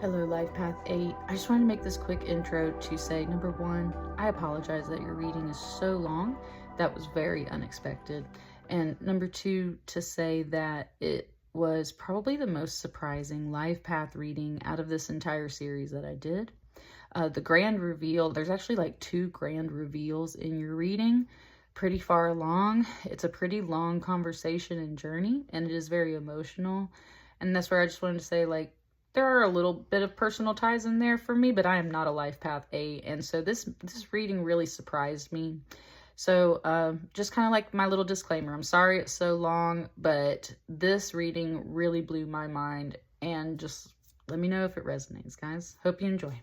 Hello, Life Path 8. I just wanted to make this quick intro to say, number one, I apologize that your reading is so long. That was very unexpected. And number two, to say that it was probably the most surprising Life Path reading out of this entire series that I did. The grand reveal, there's actually like 2 grand reveals in your reading, pretty far along. It's a pretty long conversation and journey, and it is very emotional. And that's where I just wanted to say, like, there are a little bit of personal ties in there for me, but I am not a Life Path 8, and so this reading really surprised me. So just kind of like my little disclaimer, I'm sorry it's so long, but this reading really blew my mind, and just let me know if it resonates, guys. Hope you enjoy.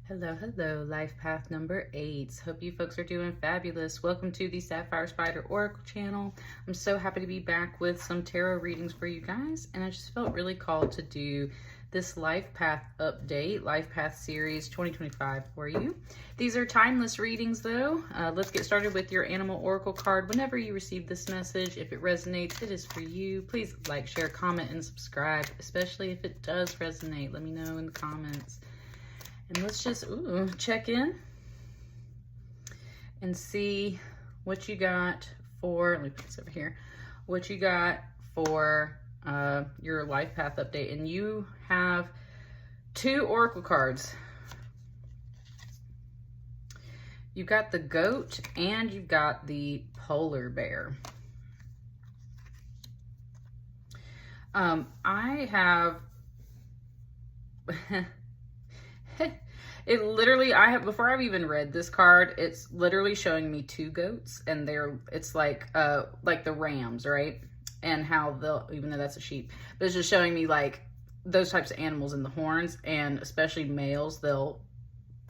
Hello, Life Path number 8. Hope you folks are doing fabulous. Welcome to the Sapphire Spider Oracle channel. I'm so happy to be back with some tarot readings for you guys, and I just felt really called to do this Life Path update, Life Path series 2025 for you. These are timeless readings though. Let's get started with your animal oracle card. Whenever you receive this message, if it resonates, it is for you. Please like, share, comment, and subscribe, especially if it does resonate. Let me know in the comments. And let's just check in and see what you got for, let me put this over here, what you got for your Life Path update. And you have 2 oracle cards. You've got the goat and you've got the polar bear. I have... It literally, before I've even read this card, it's literally showing me 2 goats, and it's like the rams, right? And how they'll, even though that's a sheep, but it's just showing me like those types of animals in the horns, and especially males, they'll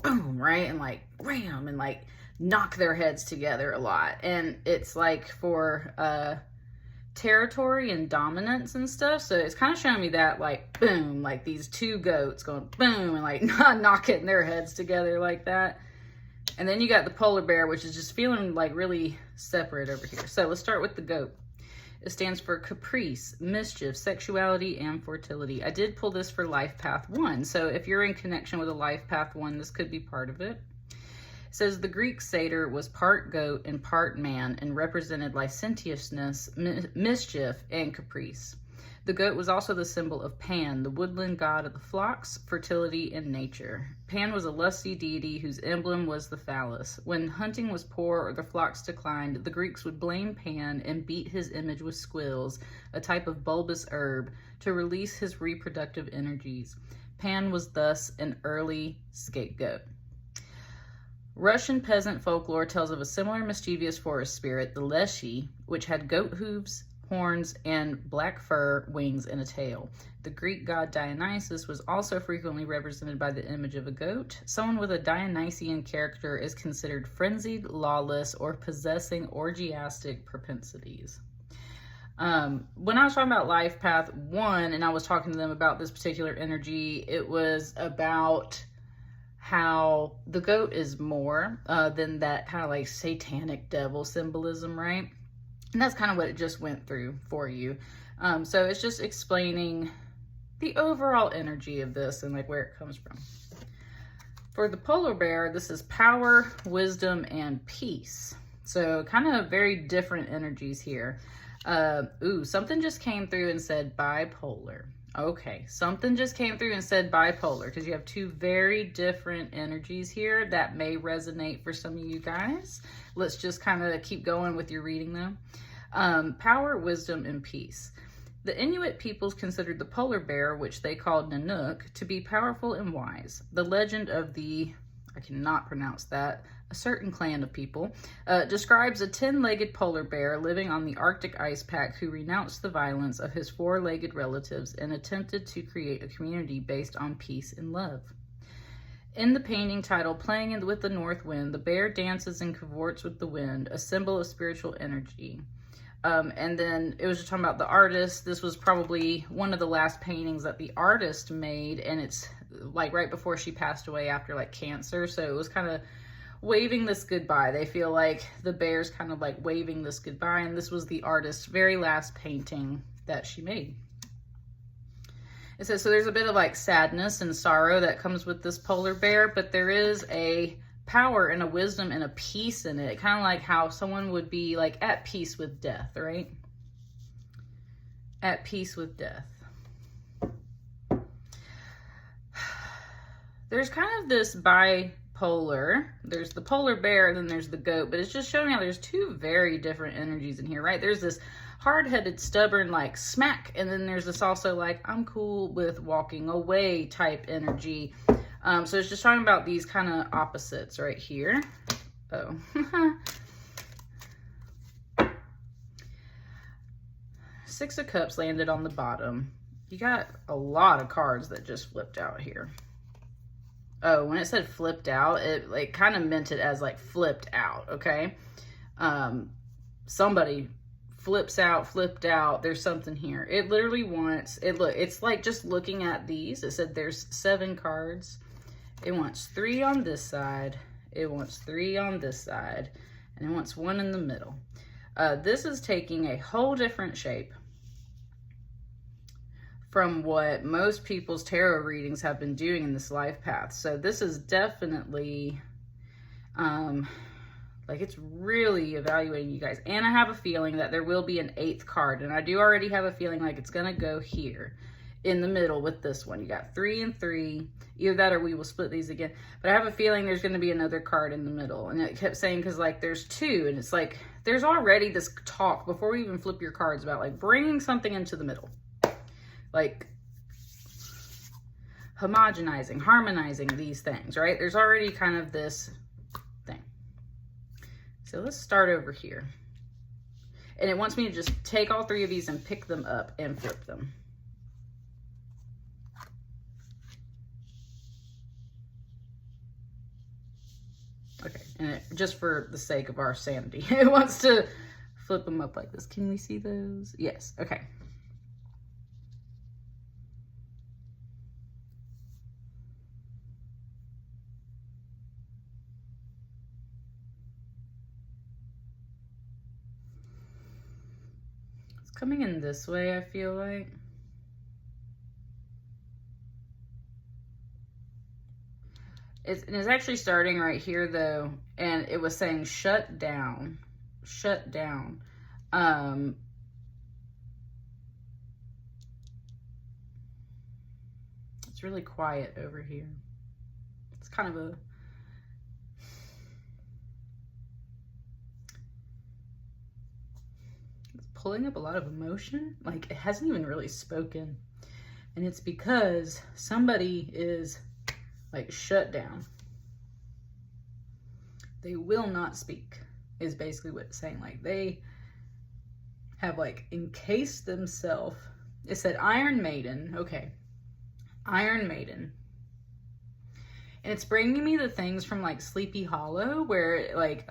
boom, right? And like ram and like knock their heads together a lot. And it's like for, territory and dominance and stuff. So it's kind of showing me that, like, boom, like these 2 goats going boom and like knocking their heads together like that. And then you got the polar bear, which is just feeling like really separate over here. So let's start with the goat. It stands for caprice, mischief, sexuality, and fertility. I did pull this for Life Path 1. So if you're in connection with a Life Path 1, this could be part of it. It says the Greek satyr was part goat and part man and represented licentiousness, mischief, and caprice. The goat was also the symbol of Pan, the woodland god of the flocks, fertility, and nature. Pan was a lusty deity whose emblem was the phallus. When hunting was poor or the flocks declined, the Greeks would blame Pan and beat his image with squills, a type of bulbous herb, to release his reproductive energies. Pan was thus an early scapegoat. Russian peasant folklore tells of a similar mischievous forest spirit, the Leshy, which had goat hooves, horns, and black fur, wings, and a tail. The Greek god Dionysus was also frequently represented by the image of a goat. Someone with a Dionysian character is considered frenzied, lawless, or possessing orgiastic propensities. When I was talking about Life Path 1 and I was talking to them about this particular energy, it was about how the goat is more than that kind of like satanic devil symbolism, right? And that's kind of what it just went through for you. So it's just explaining the overall energy of this and like where it comes from. For the polar bear, this is power, wisdom, and peace. So kind of very different energies here. Something just came through and said bipolar. Okay, something just came through and said bipolar, because you have 2 very different energies here that may resonate for some of you guys. Let's just kind of keep going with your reading though. Power, wisdom, and peace. The Inuit peoples considered the polar bear, which they called Nanook, to be powerful and wise. The legend of the, I cannot pronounce that, a certain clan of people, describes a 10-legged polar bear living on the Arctic ice pack who renounced the violence of his 4-legged relatives and attempted to create a community based on peace and love. In the painting titled Playing with the North Wind, the bear dances and cavorts with the wind, a symbol of spiritual energy. And then it was just talking about the artist. This was probably one of the last paintings that the artist made, and it's like right before she passed away after like cancer. So it was kind of waving this goodbye. They feel like the bear's kind of like waving this goodbye, and this was the artist's very last painting that she made. It says, so there's a bit of like sadness and sorrow that comes with this polar bear, but there is a power and a wisdom and a peace in it. Kind of like how someone would be like at peace with death, right? At peace with death. There's kind of this bipolar. There's the polar bear and then there's the goat, but it's just showing how there's two very different energies in here, right? There's this hard-headed, stubborn, like smack, and then there's this also like I'm cool with walking away type energy. So it's just talking about these kind of opposites right here. Oh. Six of Cups landed on the bottom. You got a lot of cards that just flipped out here. Oh, when it said flipped out, it like kind of meant it as like flipped out, okay? Somebody flips out, flipped out. There's something here. It literally wants, it's like just looking at these. It said there's 7 cards. It wants 3 on this side. It wants 3 on this side. And it wants 1 in the middle. This is taking a whole different shape from what most people's tarot readings have been doing in this life path. So this is definitely, like it's really evaluating you guys. And I have a feeling that there will be an 8th card. And I do already have a feeling like it's going to go here in the middle with this one. You got 3 and 3. Either that or we will split these again. But I have a feeling there's going to be another card in the middle. And it kept saying, because like there's 2. And it's like, there's already this talk before we even flip your cards about like bringing something into the middle. Like homogenizing, harmonizing these things, right? There's already kind of this thing. So let's start over here. And it wants me to just take all 3 of these and pick them up and flip them. Okay, and it, just for the sake of our sanity, it wants to flip them up like this. Can we see those? Yes, okay. It's coming in this way, I feel like. It's actually starting right here though, and it was saying shut down, shut down. It's really quiet over here. It's kind of a, it's pulling up a lot of emotion. Like it hasn't even really spoken, and it's because somebody is like shut down. They will not speak is basically what it's saying. Like they have like encased themselves. It said Iron Maiden. Okay. Iron Maiden. And it's bringing me the things from like Sleepy Hollow where like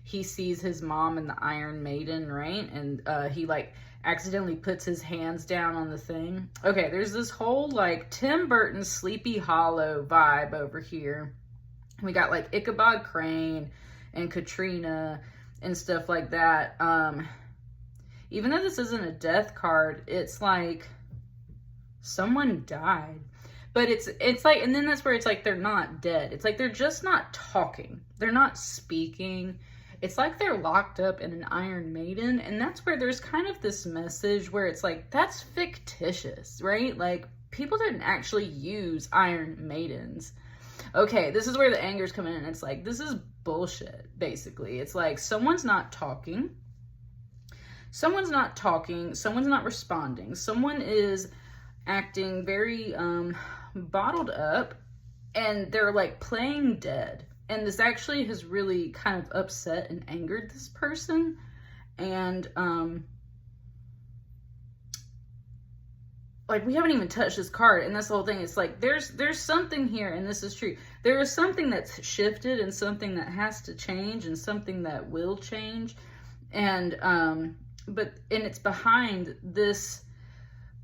he sees his mom in the Iron Maiden, right? And he like accidentally puts his hands down on the thing. Okay, there's this whole like Tim Burton Sleepy Hollow vibe over here. We got like Ichabod Crane and Katrina and stuff like that. Even though this isn't a death card, it's like someone died. But it's like, and then that's where it's like they're not dead. It's like they're just not talking. They're not speaking. It's like they're locked up in an Iron Maiden, and that's where there's kind of this message where it's like, that's fictitious, right? Like, people didn't actually use Iron Maidens. Okay, this is where the anger's coming in. It's like, this is bullshit, basically. It's like, someone's not talking. Someone's not talking. Someone's not responding. Someone is acting very bottled up, and they're like playing dead. And this actually has really kind of upset and angered this person. And, like, we haven't even touched this card. And that's the whole thing. It's like, there's something here, and this is true. There is something that's shifted and something that has to change and something that will change. And, and it's behind this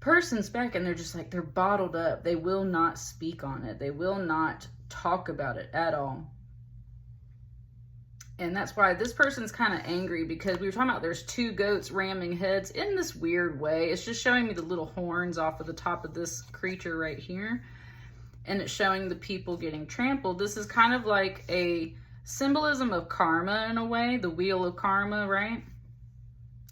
person's back, and they're just like, they're bottled up. They will not speak on it. They will not talk about it at all. And that's why this person's kind of angry, because we were talking about there's two goats ramming heads in this weird way. It's just showing me the little horns off of the top of this creature right here. And it's showing the people getting trampled. This is kind of like a symbolism of karma in a way, the wheel of karma, right?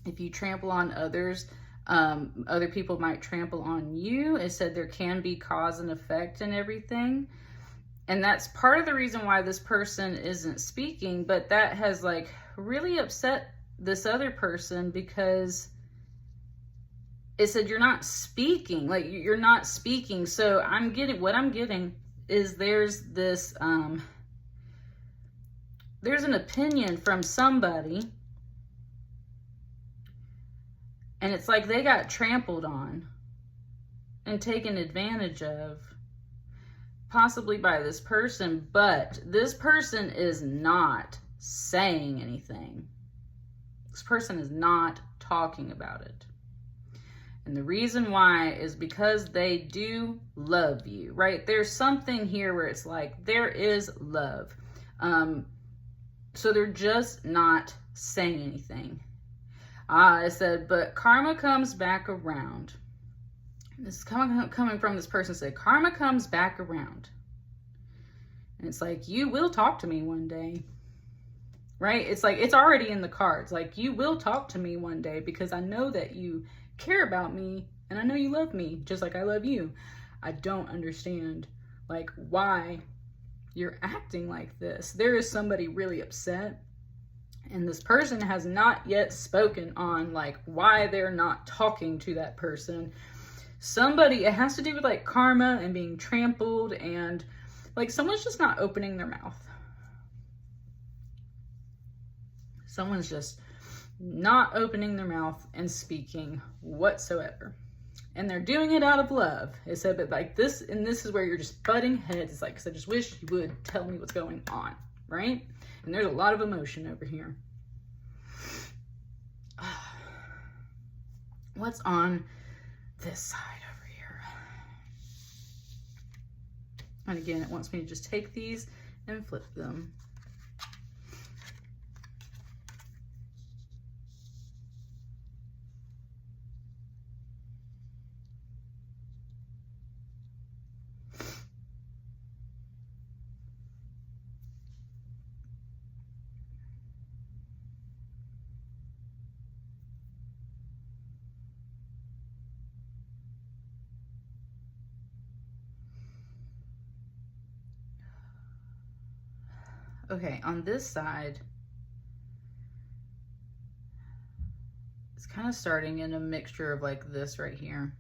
If you trample on others, other people might trample on you. It said there can be cause and effect and everything. And that's part of the reason why this person isn't speaking, but that has like really upset this other person, because it said you're not speaking, like you're not speaking. So what I'm getting is there's this, there's an opinion from somebody, and it's like they got trampled on and taken advantage of, possibly by this person, but this person is not saying anything. This person is not talking about it. And the reason why is because they do love you, right? There's something here where it's like there is love. So they're just not saying anything. It said, but karma comes back around. This is coming from this person, said, karma comes back around. And it's like, you will talk to me one day, right? It's like, it's already in the cards. Like, you will talk to me one day, because I know that you care about me, and I know you love me just like I love you. I don't understand, like, why you're acting like this. There is somebody really upset, and this person has not yet spoken on, like, why they're not talking to that person. Somebody, it has to do with like karma and being trampled, and like someone's just not opening their mouth. Someone's just not opening their mouth and speaking whatsoever. And they're doing it out of love. It said, but like this, and this is where you're just butting heads. It's like, because I just wish you would tell me what's going on, right? And there's a lot of emotion over here. What's on this side over here? And again, it wants me to just take these and flip them. Okay, on this side, it's kind of starting in a mixture of like this right here.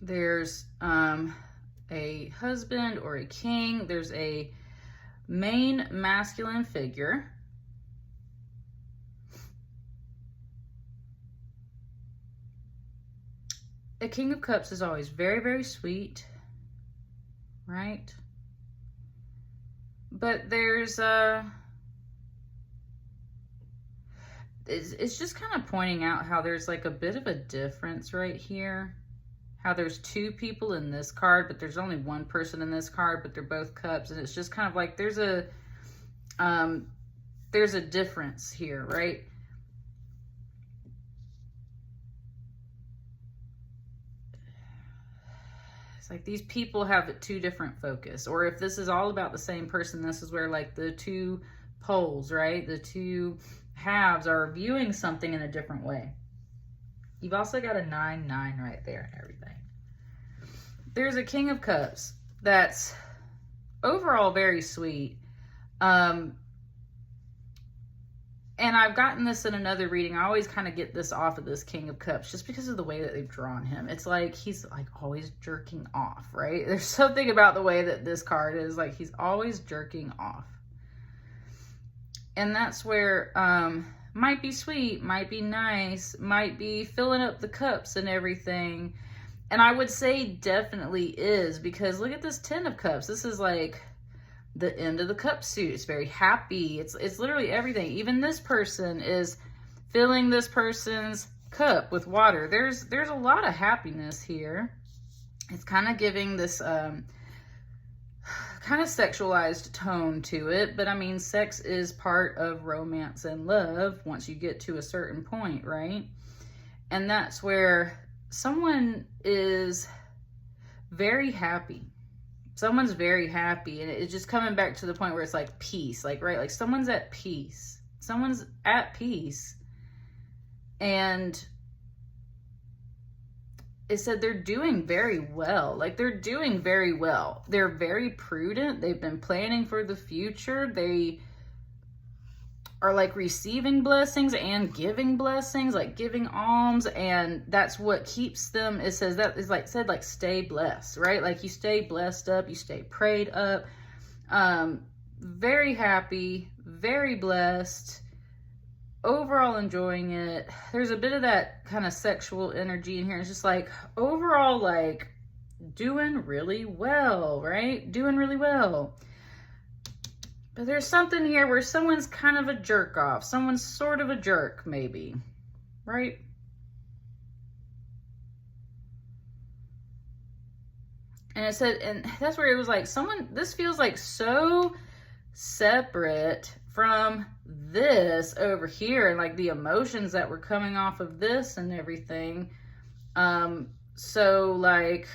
There's a husband or a king. There's a main masculine figure. A King of Cups is always very, very sweet. Right? But there's it's just kind of pointing out how there's like a bit of a difference right here. How there's two people in this card, but there's only one person in this card, but they're both cups. And it's just kind of like there's a difference here, right? It's like these people have two different focus. Or if this is all about the same person, this is where like the two poles, right? The two halves are viewing something in a different way. You've also got a 9-9 right there and everything. There's a King of Cups that's overall very sweet. And I've gotten this in another reading. I always kind of get this off of this King of Cups just because of the way that they've drawn him. It's like he's like always jerking off, right? There's something about the way that this card is, like he's always jerking off. And that's where might be sweet, might be nice, might be filling up the cups and everything. And I would say definitely is, because look at this 10 of Cups. This is like the end of the cup suit. It's very happy. It's literally everything. Even this person is filling this person's cup with water. There's a lot of happiness here. It's kind of giving this kind of sexualized tone to it, but I mean, sex is part of romance and love once you get to a certain point, right? And that's where someone is very happy. Someone's very happy, and it's just coming back to the point where it's like peace, like, right? Like someone's at peace. Someone's at peace. And it said they're doing very well. Like, they're doing very well. They're very prudent. They've been planning for the future. They are like receiving blessings and giving blessings, like giving alms, and that's what keeps them. It says that is like said, like stay blessed, right? Like you stay blessed up, you stay prayed up. Very happy, very blessed, overall enjoying it. There's a bit of that kind of sexual energy in here. It's just like overall like doing really well, right? Doing really well. But there's something here where someone's kind of a jerk off. Someone's sort of a jerk, maybe. Right? And it said, and that's where it was like, this feels like so separate from this over here, and like the emotions that were coming off of this and everything. So like,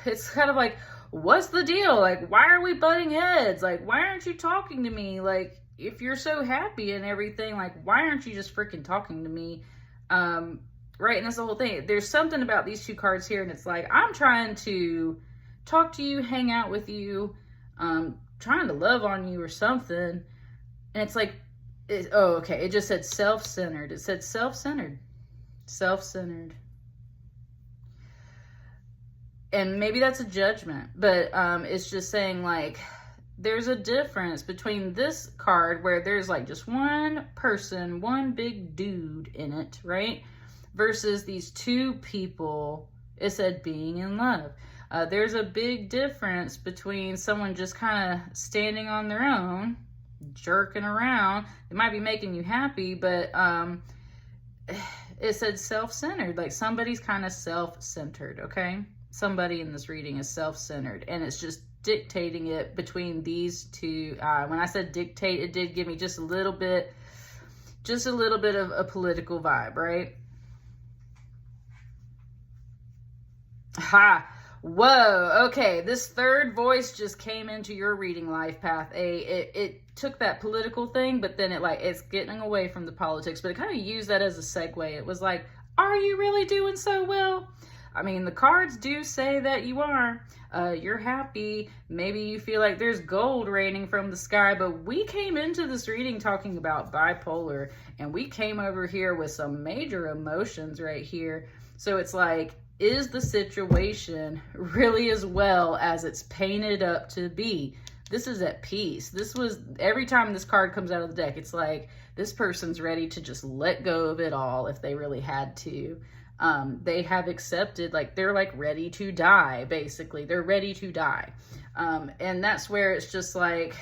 it's kind of like, what's the deal? Like, why are we butting heads? Like, why aren't you talking to me? Like, if you're so happy and everything, like, why aren't you just freaking talking to me? Right? And that's the whole thing. There's something about these two cards here, and it's like, I'm trying to talk to you, hang out with you, trying to love on you or something. And it's like, oh, okay. It just said self-centered. It said self-centered. Self-centered. And maybe that's a judgment, but it's just saying like there's a difference between this card where there's like just one person, one big dude in it, right? Versus these two people. It said being in love. There's a big difference between someone just kind of standing on their own, jerking around. It might be making you happy, but it said self-centered. Like somebody's kind of self-centered, okay? Somebody in this reading is self-centered, and it's just dictating it between these two. When I said dictate, it did give me just a little bit of a political vibe, right? Ha! Whoa, okay, this third voice just came into your reading, Life Path A. It took that political thing, but then it's getting away from the politics, but it kind of used that as a segue. It was like, are you really doing so well? I mean, the cards do say that you are. You're happy. Maybe you feel like there's gold raining from the sky, but we came into this reading talking about bipolar, and we came over here with some major emotions right here. So it's like, is the situation really as well as it's painted up to be? This is at peace. This was, every time this card comes out of the deck, it's like, this person's ready to just let go of it all if they really had to. They have accepted, like, they're like ready to die, basically. They're ready to die. And that's where it's just like,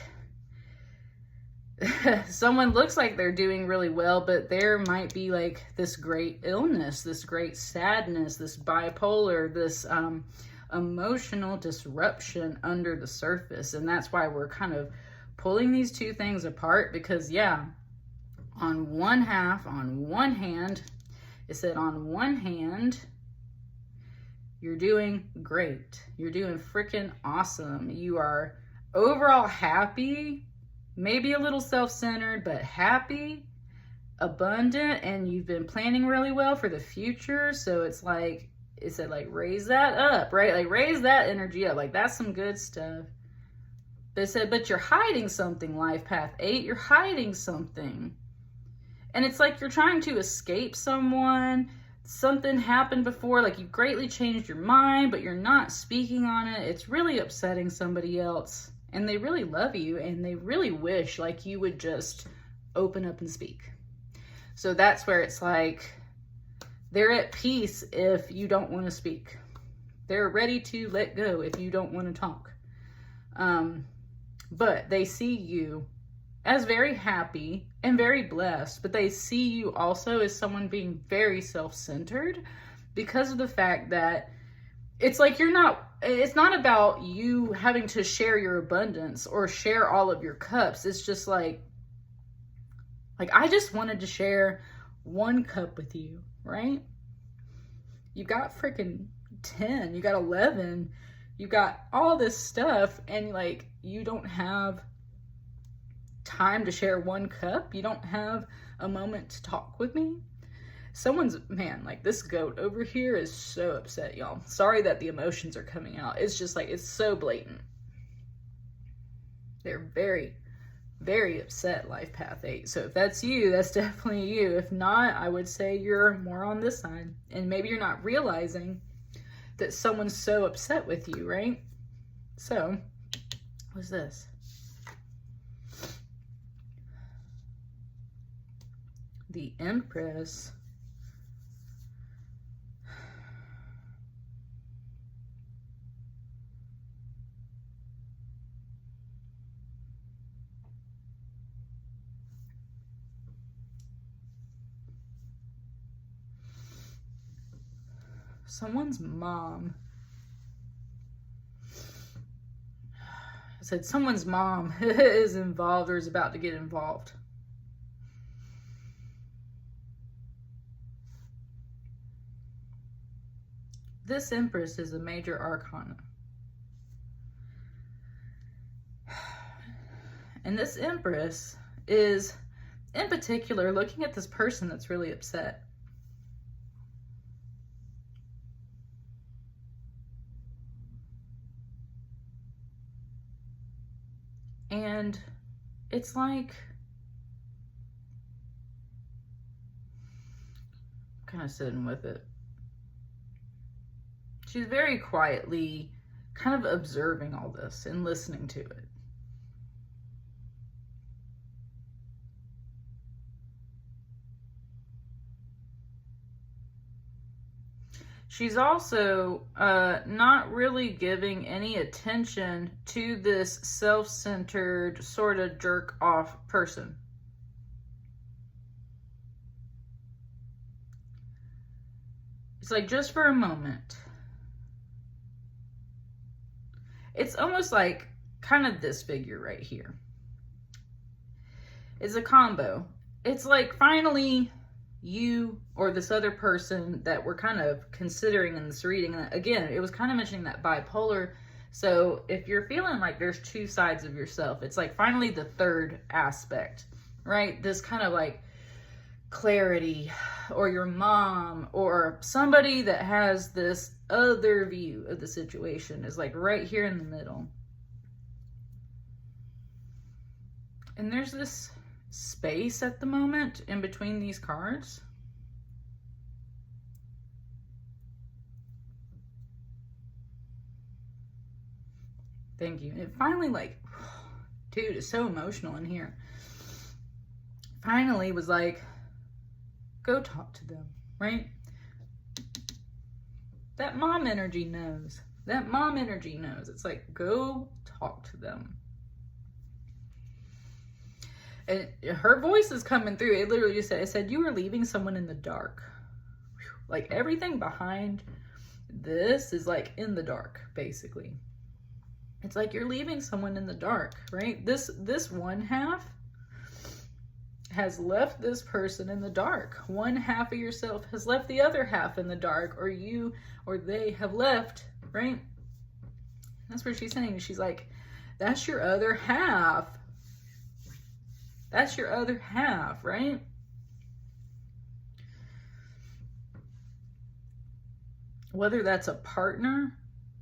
someone looks like they're doing really well, but there might be like this great illness, this great sadness, this bipolar, this emotional disruption under the surface. And that's why we're kind of pulling these two things apart, because yeah, on one hand, it said on one hand, you're doing great. You're doing freaking awesome. You are overall happy, maybe a little self-centered, but happy, abundant, and you've been planning really well for the future. So it's like, it said like, raise that up, right? Like raise that energy up. Like that's some good stuff. They said, but you're hiding something, Life Path 8. You're hiding something. And it's like you're trying to escape someone. Something happened before, like you greatly changed your mind, but you're not speaking on it. It's really upsetting somebody else. And they really love you, and they really wish like you would just open up and speak. So that's where it's like, they're at peace if you don't want to speak. They're ready to let go if you don't want to talk. But they see you as very happy and very blessed, but they see you also as someone being very self-centered because of the fact that it's like you're not it's not about you having to share your abundance or share all of your cups. It's just like I just wanted to share one cup with you, right? You got freaking 10, you got 11, you got all this stuff, and like, you don't have time to share one cup. You don't have a moment to talk with me. Someone's, man, like this goat over here is so upset, y'all. Sorry that the emotions are coming out. It's just like, it's so blatant. They're very, very upset, life path 8. So if that's you, that's definitely you. If not, I would say you're more on this side. And maybe you're not realizing that someone's so upset with you, right? So, what's this? The Empress. Someone's mom. I said someone's mom is involved or is about to get involved. This Empress is a major arcana. And this Empress is, in particular, looking at this person that's really upset. And it's like, I'm kind of sitting with it. She's very quietly kind of observing all this and listening to it. She's also not really giving any attention to this self-centered, sort of jerk-off person. It's like, just for a moment. It's almost like kind of this figure right here. It's a combo. It's like, finally, you or this other person that we're kind of considering in this reading, and again, it was kind of mentioning that bipolar. So if you're feeling like there's two sides of yourself, it's like finally the third aspect, right? This kind of like clarity, or your mom, or somebody that has this other view of the situation is like right here in the middle. And there's this space at the moment in between these cards. Thank you. It finally, like, dude, it's so emotional in here. Finally was like, go talk to them, right? That mom energy knows. That mom energy knows. It's like, go talk to them. And her voice is coming through. It literally just said, it said, you were leaving someone in the dark. Like, everything behind this is like in the dark, basically. It's like you're leaving someone in the dark, right? This one half has left this person in the dark. One half of yourself has left the other half in the dark, or you or they have left, right? That's what she's saying. She's like, that's your other half. That's your other half, right? Whether that's a partner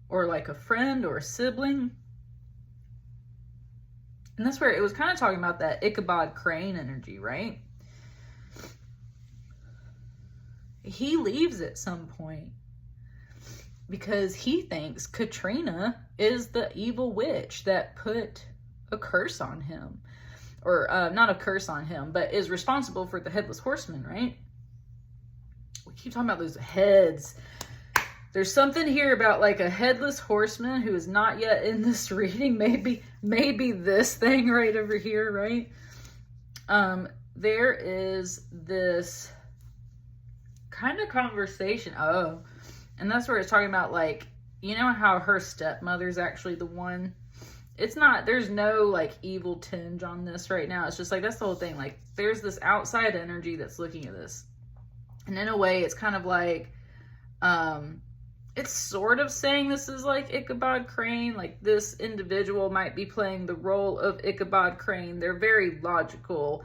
or like a friend or a sibling. And that's where it was kind of talking about that Ichabod Crane energy, right? He leaves at some point because he thinks Katrina is the evil witch that put a curse on him. Or not a curse on him, but is responsible for the Headless Horseman, right? We keep talking about those heads. There's something here about like a Headless Horseman who is not yet in this reading. Maybe this thing right over here, right? There is this kind of conversation. Oh, and that's where it's talking about like you know how her stepmother's actually the one. It's not, there's no like evil tinge on this right now. It's just like, that's the whole thing. Like, there's this outside energy that's looking at this. And in a way, it's kind of like, it's sort of saying this is like Ichabod Crane. Like, this individual might be playing the role of Ichabod Crane. They're very logical.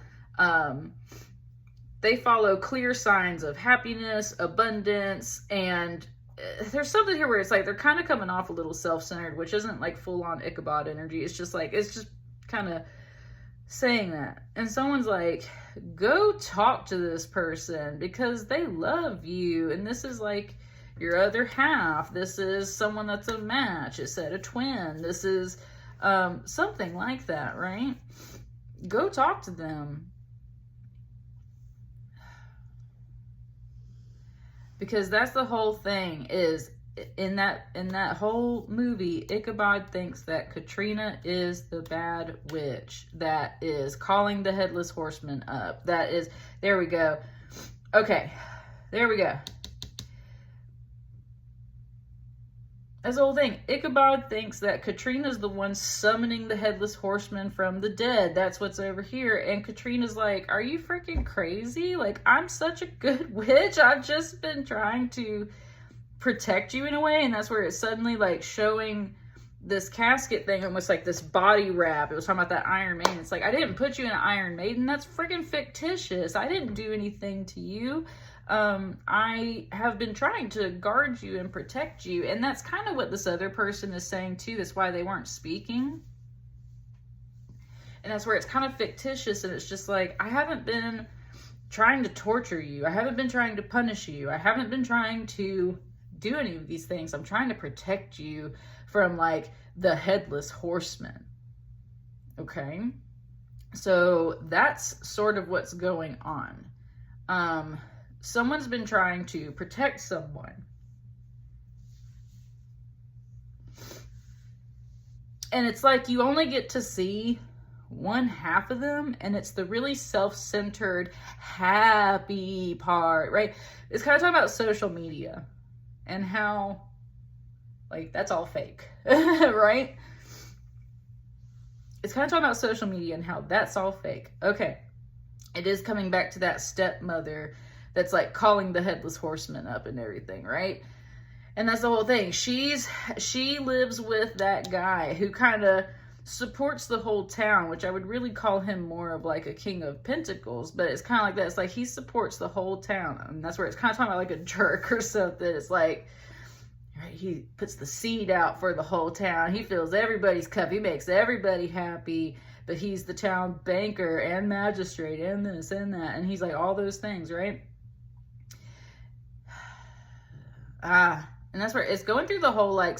They follow clear signs of happiness, abundance, and there's something here where it's like they're kind of coming off a little self-centered, which isn't like full-on Ichabod energy. It's just like, it's just kind of saying that. And someone's like, go talk to this person because they love you. And this is like your other half. This is someone that's a match. It said a twin. This is something like that, right? Go talk to them. Because that's the whole thing, is in that whole movie, Ichabod thinks that Katrina is the bad witch that is calling the Headless Horseman up. That is, there we go. Okay, there we go. That's the whole thing. Ichabod thinks that Katrina's the one summoning the Headless Horseman from the dead. That's what's over here. And Katrina's like, are you freaking crazy? Like, I'm such a good witch. I've just been trying to protect you in a way. And that's where it's suddenly like showing this casket thing, almost like this body wrap. It was talking about that Iron Maiden. It's like, I didn't put you in an Iron Maiden. That's freaking fictitious. I didn't do anything to you. I have been trying to guard you and protect you. And that's kind of what this other person is saying too. That's why they weren't speaking. And that's where it's kind of fictitious. And it's just like, I haven't been trying to torture you. I haven't been trying to punish you. I haven't been trying to do any of these things. I'm trying to protect you from like the Headless Horseman. Okay. So that's sort of what's going on. Someone's been trying to protect someone. And it's like you only get to see one half of them, and it's the really self-centered, happy part, right? It's kind of talking about social media and how, like, that's all fake, right? It's kind of talking about social media and how that's all fake. Okay. It is coming back to that stepmother that's like calling the Headless Horseman up and everything, right? And that's the whole thing. She lives with that guy who kind of supports the whole town, which I would really call him more of like a King of Pentacles, but it's kind of like that. It's like he supports the whole town. And that's where it's kind of talking about like a jerk or something. It's like, right, he puts the seed out for the whole town. He fills everybody's cup. He makes everybody happy. But he's the town banker and magistrate and this and that. And he's like all those things, right? And that's where it's going through the whole, like,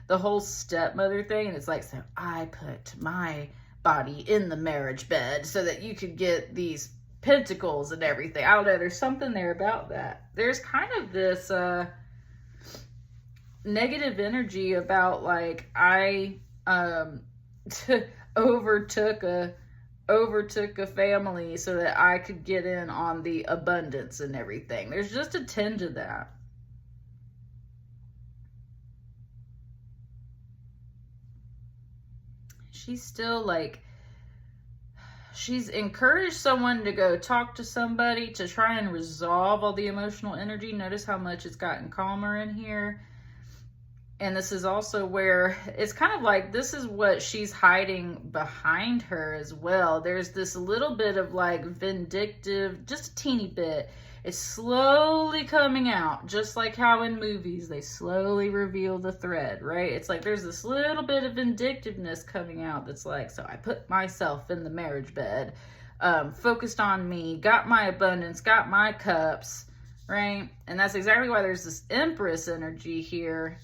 the whole stepmother thing. And it's like, so I put my body in the marriage bed so that you could get these pentacles and everything. I don't know. There's something there about that. There's kind of this negative energy about, like, I overtook a family so that I could get in on the abundance and everything. There's just a tinge of that. She's still like, she's encouraged someone to go talk to somebody to try and resolve all the emotional energy. Notice how much it's gotten calmer in here. And this is also where it's kind of like, this is what she's hiding behind her as well. There's this little bit of like vindictive, just a teeny bit. It's slowly coming out, just like how in movies they slowly reveal the thread, right? It's like there's this little bit of vindictiveness coming out that's like, so I put myself in the marriage bed, focused on me, got my abundance, got my cups, right? And that's exactly why there's this Empress energy here,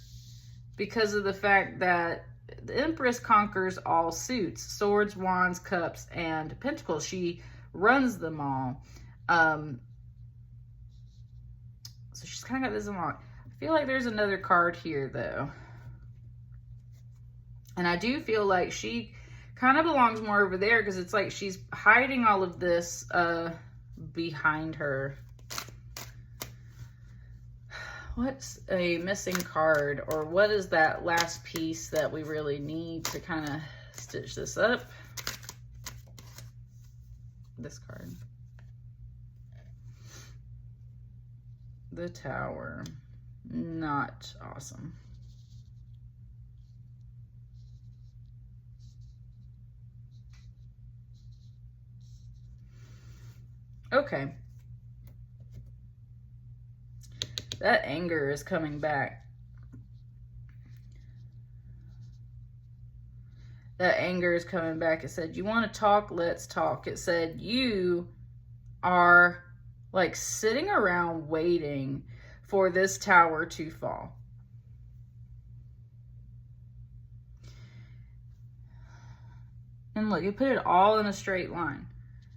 because of the fact that the Empress conquers all suits, swords, wands, cups, and pentacles. She runs them all. So she's kind of got this along. I feel like there's another card here, though. And I do feel like she kind of belongs more over there, because it's like she's hiding all of this behind her. what's a missing card, or what is that last piece that we really need to kind of stitch this up? This card. The Tower. Not awesome. Okay. That anger is coming back. That anger is coming back. It said, you want to talk? Let's talk. It said, you are like sitting around waiting for this tower to fall. And look, you put it all in a straight line.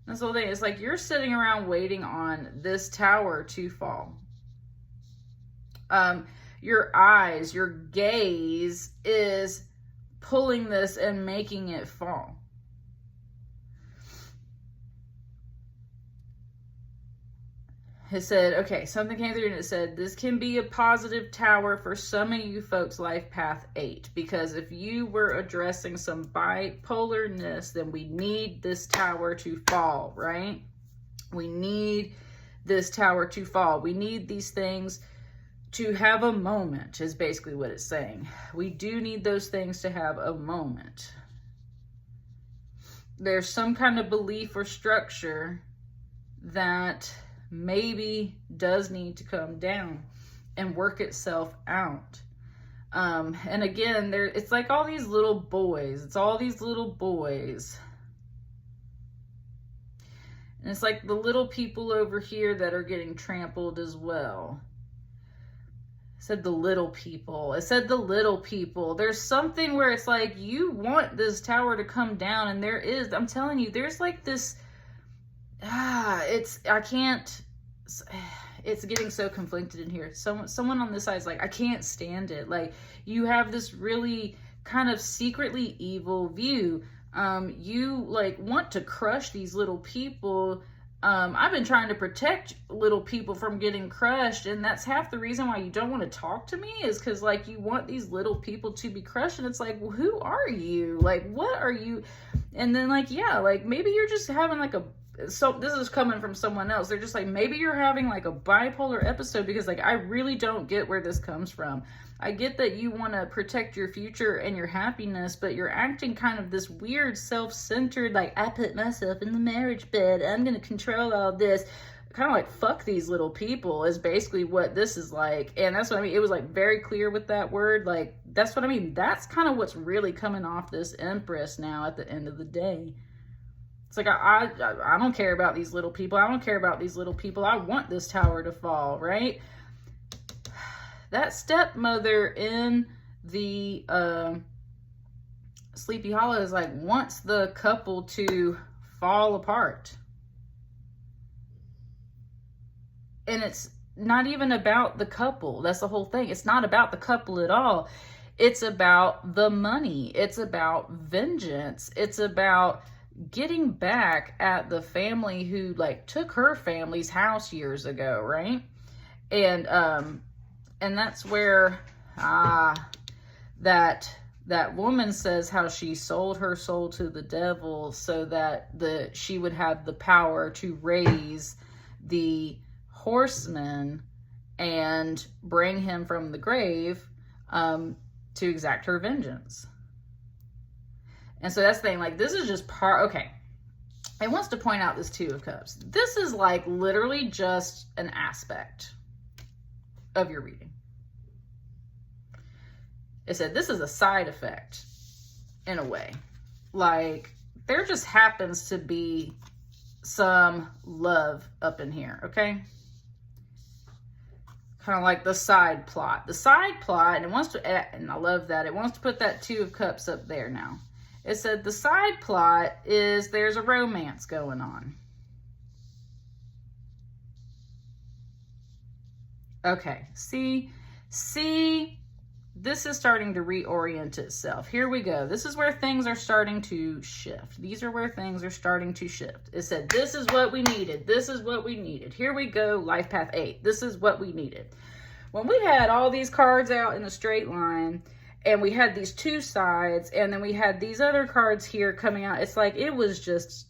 That's the whole thing. It's like you're sitting around waiting on this tower to fall. Your eyes, your gaze is pulling this and making it fall. It said, okay, something came through and it said, this can be a positive tower for some of you folks, life path 8. Because if you were addressing some bipolarness, then we need this tower to fall, right? We need this tower to fall. We need these things to have a moment, is basically what it's saying. We do need those things to have a moment. There's some kind of belief or structure that maybe does need to come down and work itself out. And again, it's like all these little boys. It's all these little boys. And it's like the little people over here that are getting trampled as well. It said the little people. It said the little people. There's something where it's like you want this tower to come down, and there is. I'm telling you, there's like this. It's getting so conflicted in here. Someone on this side is like, I can't stand it. Like, you have this really kind of secretly evil view. You like want to crush these little people. I've been trying to protect little people from getting crushed, and that's half the reason why you don't want to talk to me, is because like you want these little people to be crushed. And it's like, well, who are you? Like, what are you? And then like, yeah, like maybe you're just having like so this is coming from someone else. They're just like, maybe you're having like a bipolar episode, because like I really don't get where this comes from. I get that you want to protect your future and your happiness, but you're acting kind of this weird self-centered, like, I put myself in the marriage bed, I'm going to control all this. Kind of like, fuck these little people is basically what this is like. And that's what I mean. It was like very clear with that word. Like, that's what I mean. That's kind of what's really coming off this Empress now at the end of the day. It's like, I don't care about these little people. I don't care about these little people. I want this tower to fall, right? That stepmother in the Sleepy Hollow is like, wants the couple to fall apart. And it's not even about the couple. That's the whole thing. It's not about the couple at all. It's about the money. It's about vengeance. It's about getting back at the family who like took her family's house years ago, right? And that's where that woman says how she sold her soul to the devil so that she would have the power to raise the horseman and bring him from the grave to exact her vengeance. And so that's the thing, like, this is just okay. It wants to point out this Two of Cups. This is like literally just an aspect of your reading. It said this is a side effect in a way. Like, there just happens to be some love up in here, okay? Kind of like the side plot. The side plot, and it wants to, and I love that, it wants to put that Two of Cups up there now. It said the side plot is there's a romance going on. Okay, see, this is starting to reorient itself. Here we go. This is where things are starting to shift. These are where things are starting to shift. It said, this is what we needed. This is what we needed. Here we go, life path 8. This is what we needed. when we had all these cards out in a straight line, and we had these two sides, and then we had these other cards here coming out, it's like it was just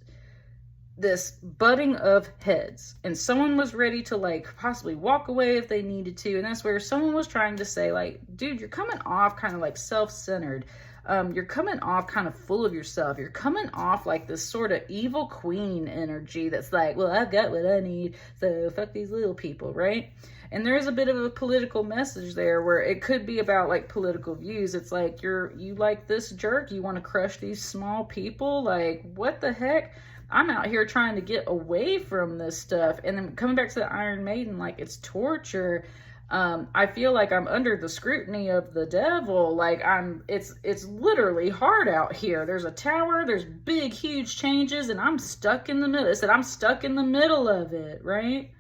this butting of heads, and someone was ready to like possibly walk away if they needed to. And that's where someone was trying to say, like, dude, you're coming off kind of like self-centered. You're coming off kind of full of yourself. You're coming off like this sort of evil queen energy that's like, well, I've got what I need, so fuck these little people, right? And there is a bit of a political message there where it could be about like political views. It's like, you like this jerk, you want to crush these small people, like what the heck? I'm out here trying to get away from this stuff. And then coming back to the Iron Maiden, like it's torture. I feel like I'm under the scrutiny of the devil. Like it's literally hard out here. There's a tower, there's big, huge changes, and I'm stuck in the middle. It said I'm stuck in the middle of it, right?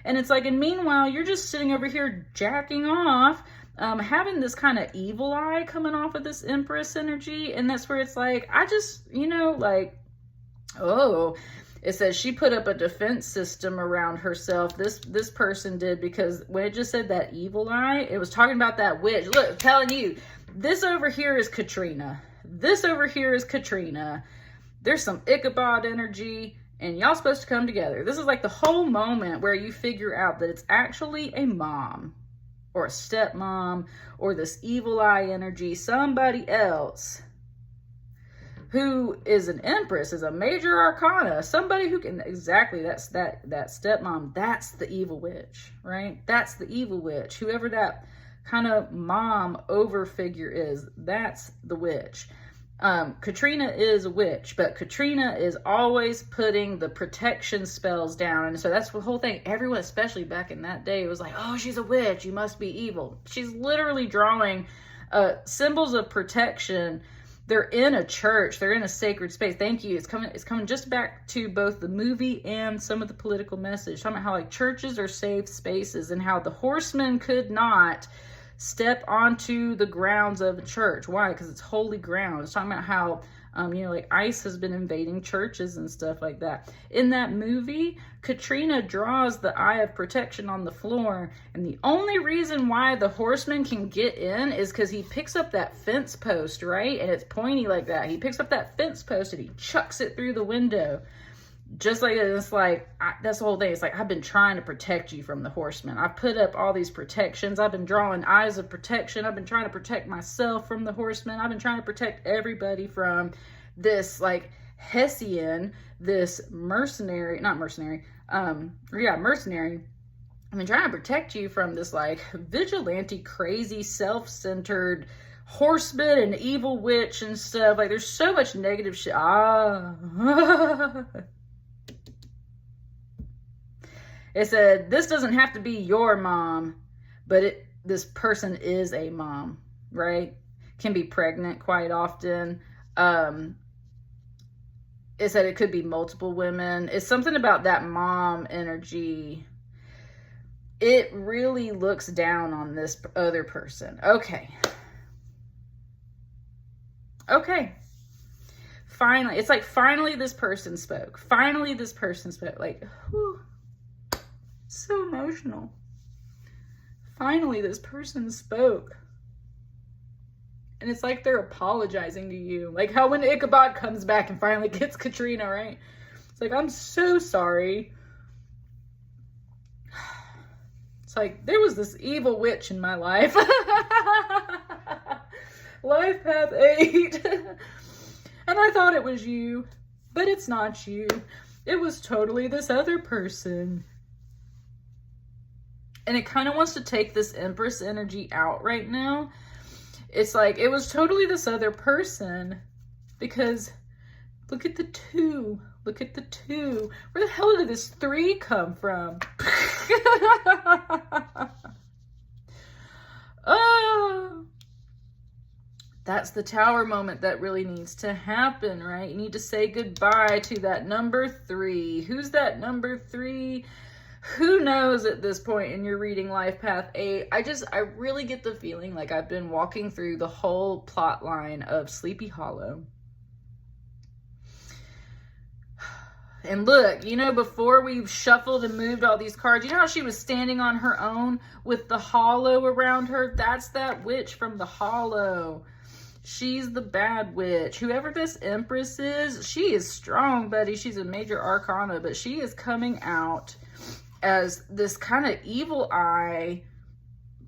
And it's like, and meanwhile, you're just sitting over here jacking off, having this kind of evil eye coming off of this Empress energy. And that's where it's like, I just, like, oh, it says she put up a defense system around herself. This person did, because when it just said that evil eye, it was talking about that witch. Look, I'm telling you, this over here is Katrina. This over here is Katrina. There's some Ichabod energy, and y'all supposed to come together. This is like the whole moment where you figure out that it's actually a mom or a stepmom or this evil eye energy, somebody else who is an empress, is a major arcana, somebody who can, exactly, that's that stepmom, that's the evil witch, right? That's the evil witch. Whoever that kind of mom over figure is, that's the witch. Katrina is a witch, but Katrina is always putting the protection spells down. And so that's the whole thing. Everyone, especially back in that day, was like, oh, she's a witch, you must be evil. She's literally drawing symbols of protection. They're in a church. They're in a sacred space. Thank you. It's coming just back to both the movie and some of the political message. Talking about how like churches are safe spaces and how the horsemen could not step onto the grounds of a church. Why? Because it's holy ground. It's talking about how, like ICE has been invading churches and stuff like that. In that movie, Katrina draws the eye of protection on the floor, and the only reason why the horseman can get in is because he picks up that fence post, right? And it's pointy like that. He picks up that fence post and he chucks it through the window. Just like that. It's like, that's the whole thing. It's like, I've been trying to protect you from the horsemen. I've put up all these protections. I've been drawing eyes of protection. I've been trying to protect myself from the horsemen. I've been trying to protect everybody from this like Hessian, this mercenary. Mercenary. I've been trying to protect you from this like vigilante, crazy, self-centered horseman and evil witch and stuff. Like there's so much negative shit. It said, this doesn't have to be your mom, but this person is a mom, right? Can be pregnant quite often. It said it could be multiple women. It's something about that mom energy. It really looks down on this other person. Okay. Finally, it's like finally this person spoke. Finally this person spoke. Like, whew. So emotional. Finally, this person spoke. And it's like they're apologizing to you. Like how when Ichabod comes back and finally gets Katrina, right? It's like, I'm so sorry. It's like, there was this evil witch in my life. Life Path 8. And I thought it was you. But it's not you. It was totally this other person. And it kind of wants to take this Empress energy out right now. It's like, it was totally this other person. Because, look at the 2. Look at the 2. Where the hell did this 3 come from? Oh. That's the tower moment that really needs to happen, right? You need to say goodbye to that number 3. Who's that number 3? Who knows at this point in your reading Life Path 8? I really get the feeling like I've been walking through the whole plot line of Sleepy Hollow. And look, you know, before we shuffled and moved all these cards, you know how she was standing on her own with the hollow around her? That's that witch from the hollow. She's the bad witch. Whoever this Empress is, she is strong, buddy. She's a major arcana, but she is coming out as this kind of evil eye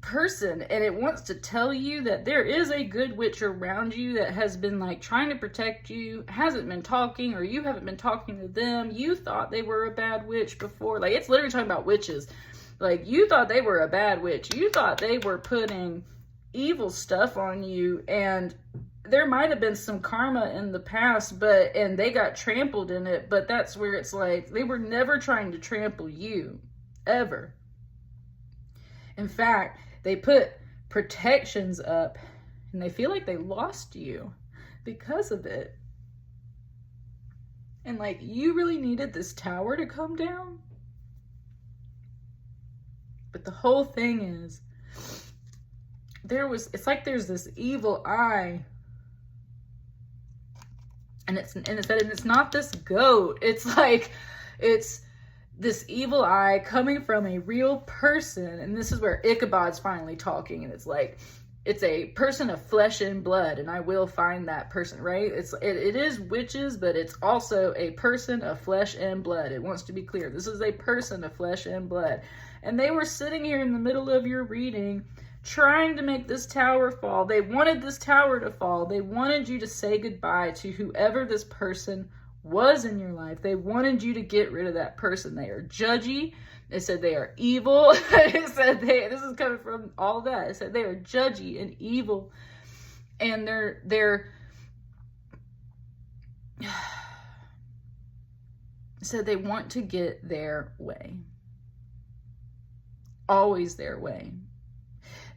person, and it wants to tell you that there is a good witch around you that has been like trying to protect you, hasn't been talking, or you haven't been talking to them. You thought they were a bad witch before. Like, it's literally talking about witches. Like, you thought they were a bad witch. You thought they were putting evil stuff on you, and there might have been some karma in the past, and they got trampled in it. But that's where it's like, they were never trying to trample you, ever. In fact, they put protections up, and they feel like they lost you because of it. And like, you really needed this tower to come down. But the whole thing is, it's like there's this evil eye. And it's not this goat. It's like, it's this evil eye coming from a real person. And this is where Ichabod's finally talking. And it's like, it's a person of flesh and blood. And I will find that person, right? It is witches, but it's also a person of flesh and blood. It wants to be clear. This is a person of flesh and blood. And they were sitting here in the middle of your reading, trying to make this tower fall. They wanted this tower to fall. They wanted you to say goodbye to whoever this person was in your life. They wanted you to get rid of that person. They are judgy. They said they are evil. It said this is coming from all that. It said they are judgy and evil. And they're said they want to get their way. Always their way.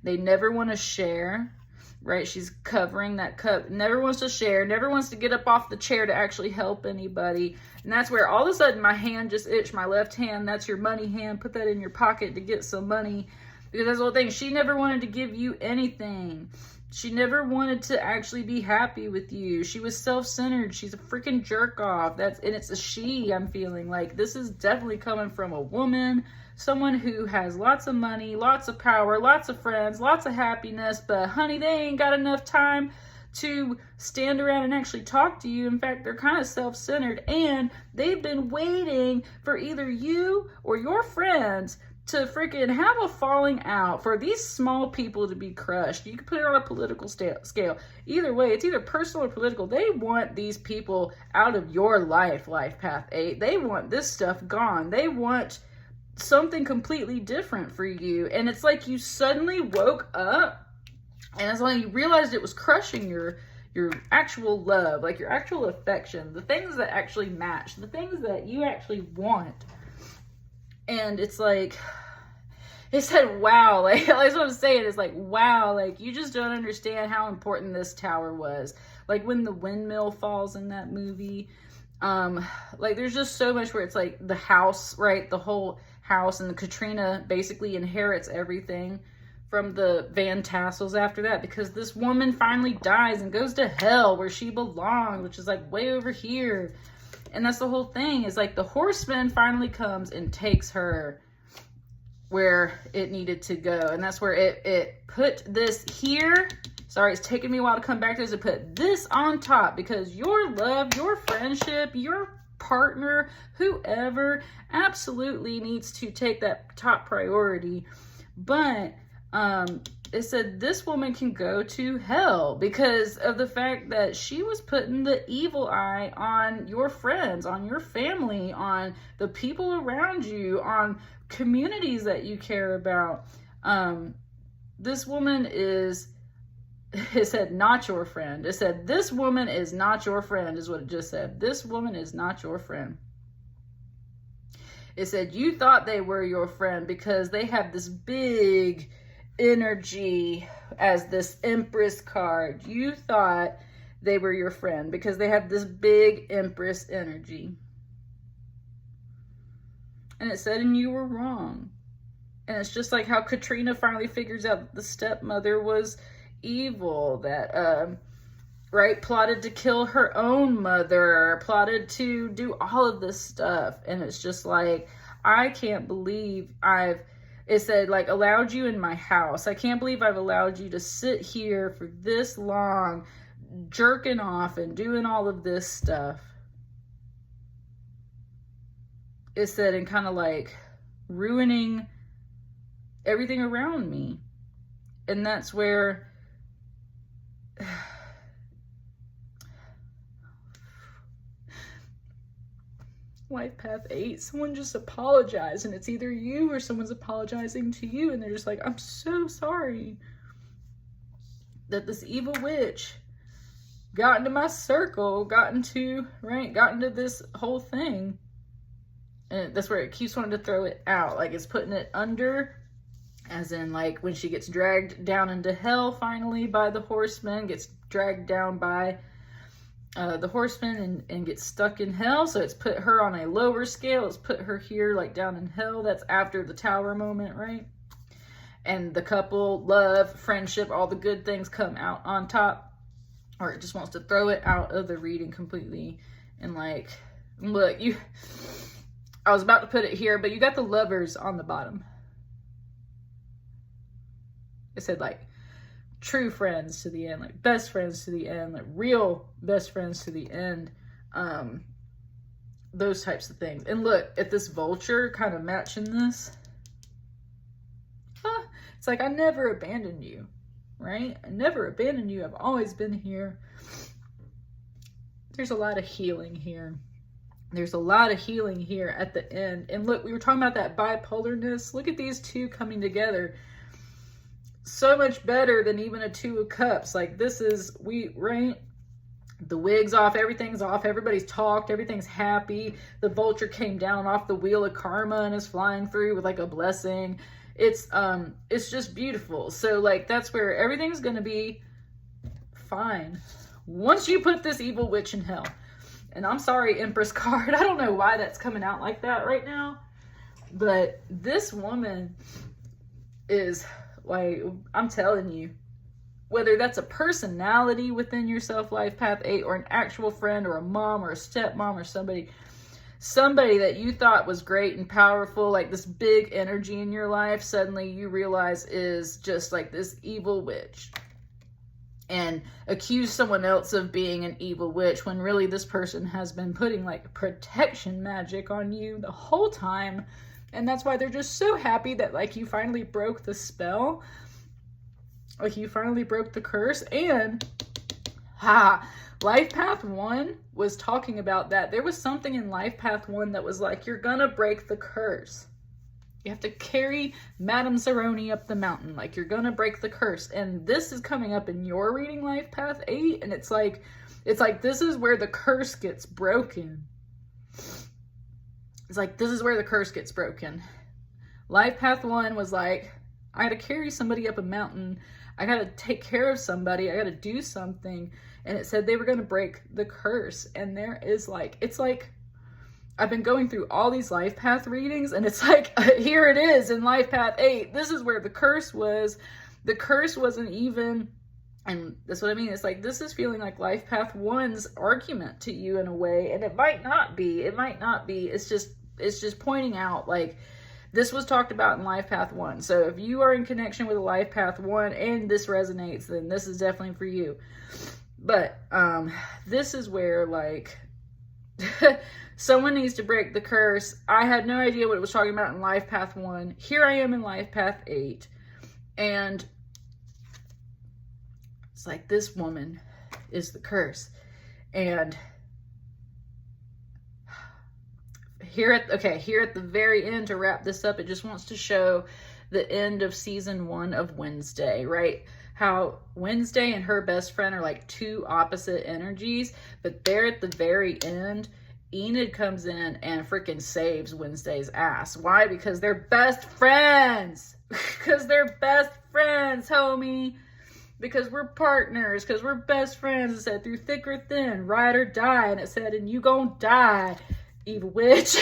They never want to share, right? She's covering that cup. Never wants to share. Never wants to get up off the chair to actually help anybody. And that's where all of a sudden my hand just itched. My left hand, that's your money hand. Put that in your pocket to get some money. Because that's the whole thing. She never wanted to give you anything. She never wanted to actually be happy with you. She was self-centered. She's a freaking jerk off. And it's a she, I'm feeling. Like, this is definitely coming from a woman. Someone who has lots of money, lots of power, lots of friends, lots of happiness, but honey, they ain't got enough time to stand around and actually talk to you. In fact, they're kind of self-centered, and they've been waiting for either you or your friends to freaking have a falling out, for these small people to be crushed. You can put it on a political scale. Either way, it's either personal or political. They want these people out of your life path 8. They want this stuff gone. They want something completely different for you. And it's like you suddenly woke up, and it's like you realized it was crushing your actual love, like your actual affection, the things that actually match, the things that you actually want. And it's like, it said, wow, like that's what I'm saying. It's like, wow, like you just don't understand how important this tower was. Like when the windmill falls in that movie, like there's just so much where it's like the house, right? The whole house, and the Katrina basically inherits everything from the Van Tassels after that, because this woman finally dies and goes to hell where she belongs, which is like way over here. And that's the whole thing, is like the horseman finally comes and takes her where it needed to go. And that's where it put this here. Sorry, it's taking me a while to come back to this. It put this on top, because your love, your friendship, your partner, whoever, absolutely needs to take that top priority. But it said this woman can go to hell because of the fact that she was putting the evil eye on your friends, on your family, on the people around you, on communities that you care about. This woman is, it said, not your friend. It said, this woman is not your friend, is what it just said. This woman is not your friend. It said, you thought they were your friend because they have this big energy as this Empress card. You thought they were your friend because they have this big Empress energy. And it said, and you were wrong. And it's just like how Katrina finally figures out that the stepmother was evil, that right? Plotted to kill her own mother, plotted to do all of this stuff. And it's just like, I can't believe it said, like, allowed you in my house. I can't believe I've allowed you to sit here for this long, jerking off and doing all of this stuff. It said, and kind of like ruining everything around me. And that's where Life Path 8, someone just apologized, and it's either you or someone's apologizing to you, and they're just like, I'm so sorry that this evil witch got into my circle, got into this whole thing. And that's where it keeps wanting to throw it out. Like, it's putting it under, as in, like, when she gets dragged down into hell finally by the horsemen, gets dragged down by the horseman and gets stuck in hell. So it's put her on a lower scale. It's put her here, like, down in hell. That's after the tower moment, right? And the couple, love, friendship, all the good things come out on top. Or it just wants to throw it out of the reading completely. And, like, look, I was about to put it here, but you got the lovers on the bottom. It said, like, true friends to the end, like best friends to the end, like real best friends to the end, those types of things. And look at this vulture kind of matching this. It's like, I never abandoned you, right? I never abandoned you. I've always been here. There's a lot of healing here. There's a lot of healing here at the end. And look, we were talking about that bipolarness. Look at these two coming together. So much better than even a Two of Cups. Like, this is, right? The wig's off, everything's off, everybody's talked, everything's happy. The vulture came down off the wheel of karma and is flying through with, like, a blessing. It's just beautiful. So, like, that's where everything's gonna be fine once you put this evil witch in hell. And I'm sorry, Empress card, I don't know why that's coming out like that right now, but this woman is, like, I'm telling you, whether that's a personality within yourself, Life Path 8, or an actual friend, or a mom, or a stepmom, or somebody that you thought was great and powerful, like this big energy in your life, suddenly you realize is just like this evil witch. And accuse someone else of being an evil witch when really this person has been putting, like, protection magic on you the whole time. And that's why they're just so happy that, like, you finally broke the spell. Like, you finally broke the curse. And, Life Path 1 was talking about that. There was something in Life Path 1 that was like, you're gonna break the curse. You have to carry Madame Zeroni up the mountain. Like, you're gonna break the curse. And this is coming up in your reading, Life Path 8. And it's like this is where the curse gets broken. It's like, this is where the curse gets broken. Life Path 1 was like, I gotta carry somebody up a mountain. I gotta take care of somebody. I gotta do something. And it said they were gonna break the curse. And there is, like, it's like, I've been going through all these Life Path readings, and it's like, here it is in Life Path 8. This is where the curse was. The curse wasn't even, and that's what I mean. It's like, this is feeling like Life Path 1's argument to you in a way, and it might not be. It might not be. It's just pointing out, like, this was talked about in Life Path 1. So if you are in connection with Life Path 1 and this resonates, then this is definitely for you. But this is where, like, someone needs to break the curse. I had no idea what it was talking about in Life Path 1. Here I am in Life Path 8. And it's like, this woman is the curse. And here at the very end, to wrap this up, it just wants to show the end of season 1 of Wednesday, right? How Wednesday and her best friend are like two opposite energies, but there at the very end, Enid comes in and freaking saves Wednesday's ass. Why? Because they're best friends. Because they're best friends, homie. Because we're partners. Because we're best friends. It said, through thick or thin, ride or die. And it said, and you gon' die, evil witch.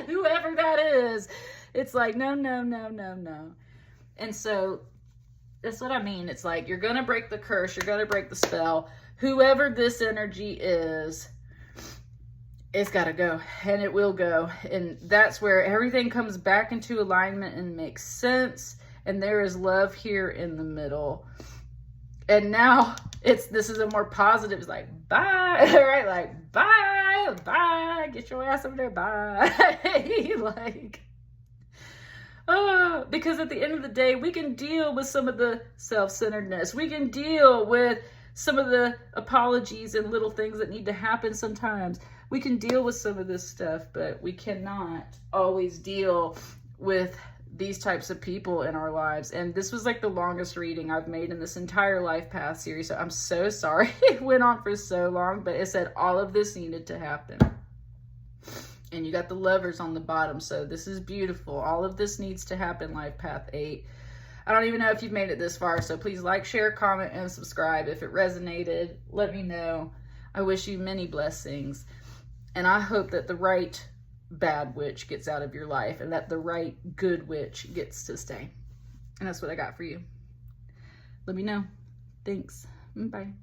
Whoever that is. It's like, no, no, no, no, no. And so, that's what I mean. It's like, you're going to break the curse. You're going to break the spell. whoever this energy is, it's got to go, and it will go. And that's where everything comes back into alignment and makes sense. And there is love here in the middle. And now this is a more positive, it's like, bye, right? Like, bye, get your ass over there, bye. Like, because at the end of the day, we can deal with some of the self-centeredness. We can deal with some of the apologies and little things that need to happen sometimes. We can deal with some of this stuff, but we cannot always deal with these types of people in our lives. And this was like the longest reading I've made in this entire Life Path series. So I'm so sorry it went on for so long, but it said all of this needed to happen. And you got the Lovers on the bottom. So this is beautiful. All of this needs to happen, Life Path 8. I don't even know if you've made it this far. So please like, share, comment, and subscribe. If it resonated, let me know. I wish you many blessings. And I hope that the right bad witch gets out of your life and that the right good witch gets to stay. And that's what I got for you. Let me know. Thanks. Bye.